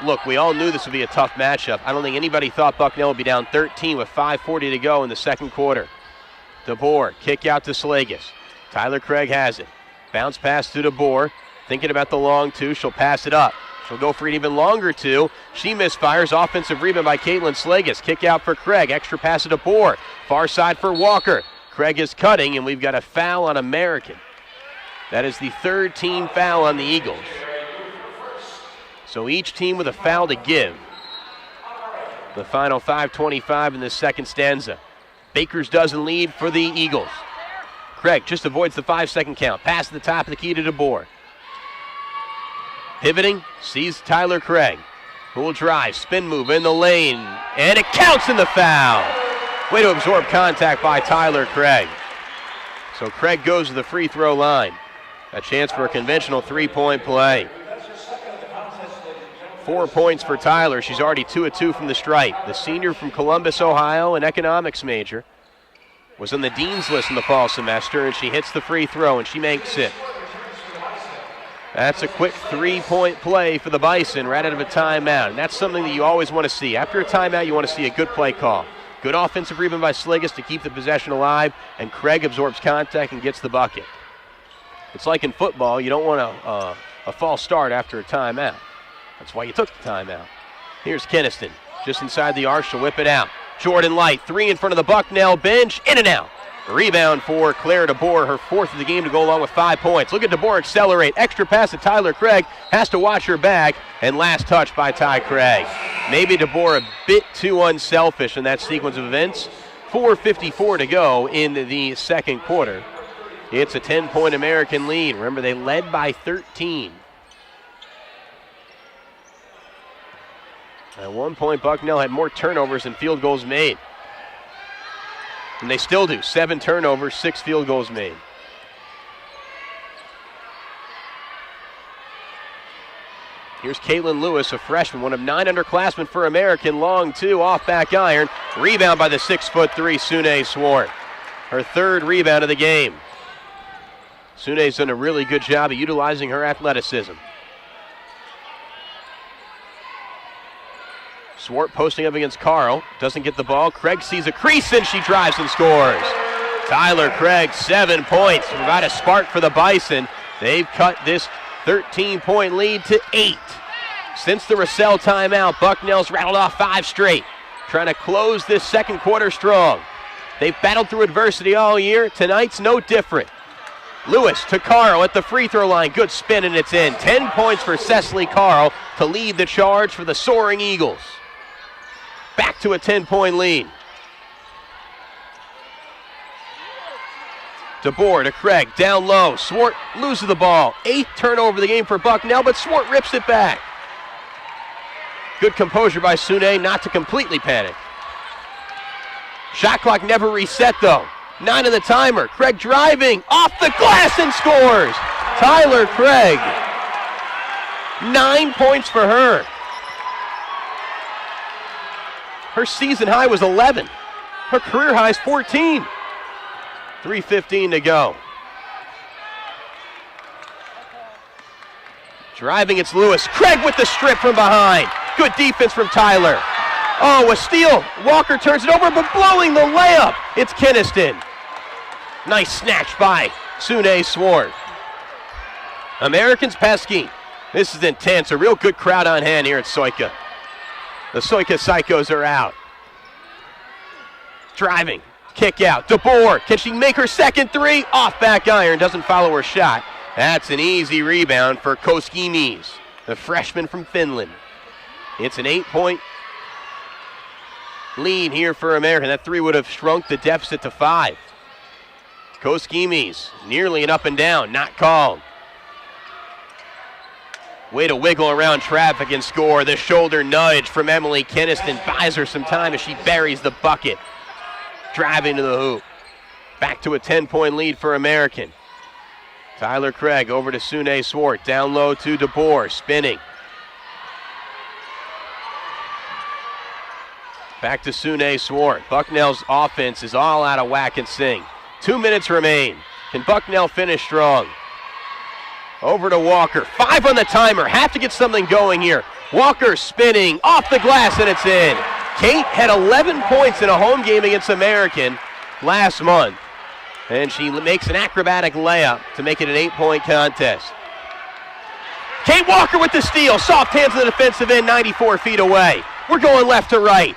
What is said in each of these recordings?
look, we all knew this would be a tough matchup. I don't think anybody thought Bucknell would be down 13 with 5:40 to go in the second quarter. DeBoer, kick out to Slagus. Tyler Craig has it. Bounce pass to DeBoer. Thinking about the long two, she'll pass it up. She'll go for an even longer two. She misfires. Offensive rebound by Caitlin Slagus. Kick out for Craig. Extra pass to DeBoer. Far side for Walker. Craig is cutting, and we've got a foul on American. That is the third team foul on the Eagles. So each team with a foul to give. The final 5:25 in the second stanza. Baker's dozen lead for the Eagles. Craig just avoids the 5-second count. Pass at the top of the key to DeBoer. Pivoting, sees Tyler Craig. Who will drive, spin move in the lane, and it counts in the foul. Way to absorb contact by Tyler Craig. So Craig goes to the free throw line. A chance for a conventional three-point play. 4 points for Tyler. She's already 2 of 2 from the stripe. The senior from Columbus, Ohio, an economics major, was on the dean's list in the fall semester, and she hits the free throw, and she makes it. That's a quick three-point play for the Bison right out of a timeout, and that's something that you always want to see. After a timeout, you want to see a good play call. Good offensive rebound by Slagus to keep the possession alive, and Craig absorbs contact and gets the bucket. It's like in football, you don't want a false start after a timeout. That's why you took the timeout. Here's Keniston, just inside the arc, she'll whip it out. Jordan Light, three in front of the Bucknell bench, in and out. Rebound for Claire DeBoer, her fourth of the game to go along with 5 points. Look at DeBoer accelerate. Extra pass to Tyler Craig. Has to watch her back. And last touch by Ty Craig. Maybe DeBoer a bit too unselfish in that sequence of events. 4:54 to go in the second quarter. It's a 10-point American lead. Remember, they led by 13. At one point, Bucknell had more turnovers than field goals made. And they still do. 7 turnovers, 6 field goals made. Here's Caitlin Lewis, a freshman, one of 9 underclassmen for American. Long two, off back iron. Rebound by the 6'3" Sune Swart. Her third rebound of the game. Sune's done a really good job of utilizing her athleticism. Swart posting up against Carl. Doesn't get the ball. Craig sees a crease and she drives and scores. Tyler Craig, 7 points. Provide a spark for the Bison. They've cut this 13-point lead to 8. Since the Russell timeout, Bucknell's rattled off 5 straight. Trying to close this second quarter strong. They've battled through adversity all year. Tonight's no different. Lewis to Carl at the free throw line. Good spin and it's in. 10 points for Cecily Carl to lead the charge for the Soaring Eagles. Back to a 10-point lead. DeBoer to Craig, down low. Swart loses the ball. 8th turnover of the game for Bucknell, but Swart rips it back. Good composure by Sune not to completely panic. Shot clock never reset though. 9 on the timer. Craig driving off the glass and scores. Tyler Craig. 9 points for her. Her season high was 11. Her career high is 14. 3:15 to go. Driving, it's Lewis. Craig with the strip from behind. Good defense from Tyler. Oh, a steal. Walker turns it over, but blowing the layup. It's Keniston. Nice snatch by Sune Swart. Americans pesky. This is intense. A real good crowd on hand here at Soika. The Soika Psychos are out. Driving. Kick out. DeBoer. Can she make her second three? Off back iron. Doesn't follow her shot. That's an easy rebound for Koskimies, the freshman from Finland. It's an 8-point lead here for American. That three would have shrunk the deficit to 5. Koskimies nearly an up and down. Not called. Way to wiggle around traffic and score. The shoulder nudge from Emily Keniston buys her some time as she buries the bucket. Driving to the hoop. Back to a 10-point lead for American. Tyler Craig over to Sune Swart. Down low to DeBoer. Spinning. Back to Sune Swart. Bucknell's offense is all out of whack and sync. 2 minutes remain. Can Bucknell finish strong? Over to Walker. 5 on the timer. Have to get something going here. Walker spinning off the glass, and it's in. Kate had 11 points in a home game against American last month, and she makes an acrobatic layup to make it an 8-point contest. Kate Walker with the steal. Soft hands to the defensive end, 94 feet away. We're going left to right.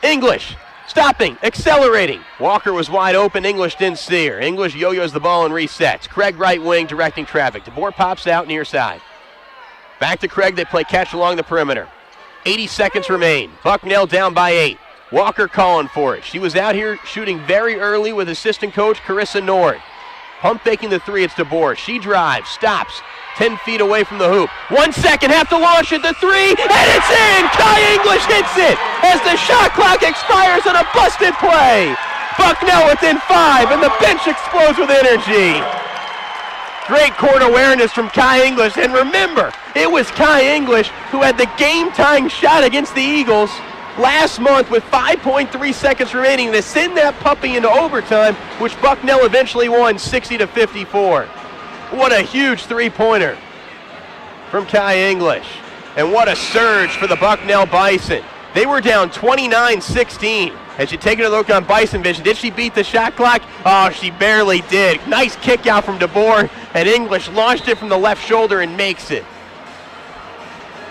English stopping, accelerating. Walker was wide open. English didn't see her. English yo-yos the ball and resets. Craig right wing directing traffic. DeBoer pops out near side. Back to Craig. They play catch along the perimeter. 80 seconds remain. Bucknell down by 8. Walker calling for it. She was out here shooting very early with assistant coach Carissa Nord. Pump faking the three, it's DeBoer. She drives, stops, 10 feet away from the hoop. 1 second, have to launch it, the three, and it's in! Kai English hits it as the shot clock expires on a busted play. Bucknell within 5, and the bench explodes with energy. Great court awareness from Kai English, and remember, it was Kai English who had the game-tying shot against the Eagles last month with 5.3 seconds remaining to send that puppy into overtime, which Bucknell eventually won 60-54. What a huge three-pointer from Kai English. And what a surge for the Bucknell Bison. They were down 29-16. As you take another look on Bison Vision, did she beat the shot clock? Oh, she barely did. Nice kick out from DeBoer, and English launched it from the left shoulder and makes it.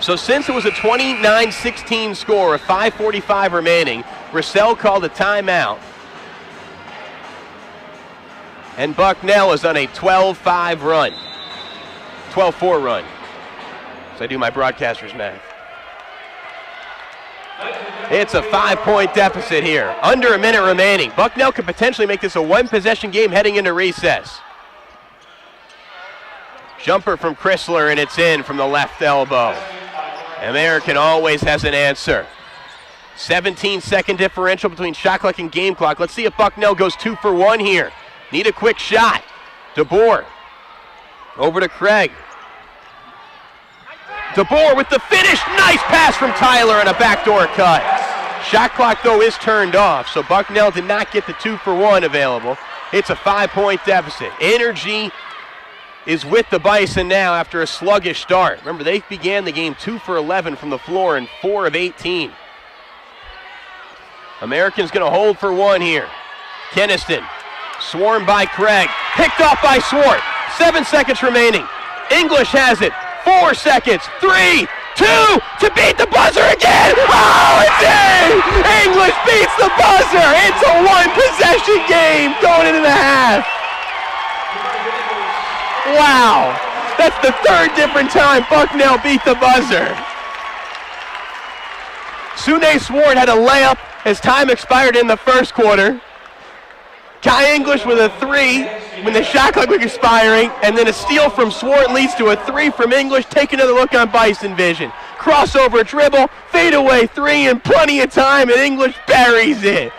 So since it was a 29-16 score with 5:45 remaining, Brissell called a timeout. And Bucknell is on a 12-5 run. 12-4 run. So I do my broadcaster's math. It's a 5-point deficit here. Under a minute remaining. Bucknell could potentially make this a one-possession game heading into recess. Jumper from Chrysler, and it's in from the left elbow. American always has an answer. 17-second differential between shot clock and game clock. Let's see if Bucknell goes 2 for 1 here. Need a quick shot. DeBoer over to Craig. DeBoer with the finish. Nice pass from Tyler and a backdoor cut. Shot clock, though, is turned off, so Bucknell did not get the 2 for 1 available. It's a 5-point deficit. Energy is with the Bison now after a sluggish start. Remember, they began the game 2 for 11 from the floor and 4 of 18. American's going to hold for 1 here. Keniston, swarmed by Craig, picked off by Swart. 7 seconds remaining. English has it. 4 seconds. 3, 2, to beat the buzzer again. Oh, it's in! English beats the buzzer. It's a one-possession game going into the half. Wow, that's the 3rd different time Bucknell beat the buzzer. Sune Swart had a layup as time expired in the first quarter. Kai English with a 3 when the shot clock was expiring, and then a steal from Swart leads to a 3 from English. Take another look on Bison Vision. Crossover dribble, fadeaway 3, and plenty of time, and English buries it.